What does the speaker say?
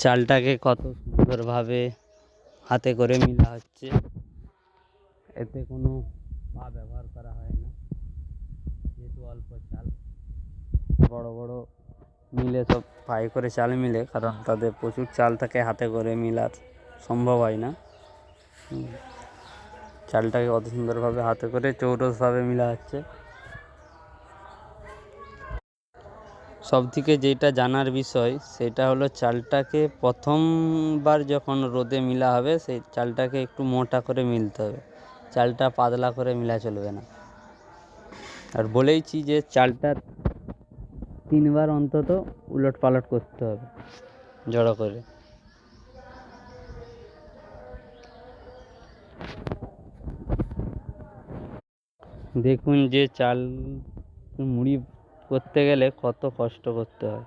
চালটাকে কত সুন্দরভাবে হাতে করে মিলা হচ্ছে। এতে কোনো পা ব্যবহার করা হয় না, যেহেতু অল্প চাল। বড় বড় মিলে সব পায়ে করে চাল মিলে, কারণ তাদের প্রচুর চাল থাকে, হাতে করে মিলা সম্ভব হয় না। চালটাকে কত সুন্দরভাবে হাতে করে চৌরসভাবে মিলা হচ্ছে। সবথেকে যেটা জানার বিষয় সেটা হলো চালটাকে প্রথমবার যখন রোদে মিলা হবে সেই চালটাকে একটু মোটা করে মিলতে হবে, চালটা পাতলা করে মিলা চলবে না। আর বলেইছি যে চালটা 3বার অন্তত উলট পালট করতে হবে জড়ো করে। দেখুন যে চাল মুড়ি করতে গেলে কত কষ্ট করতে হয়।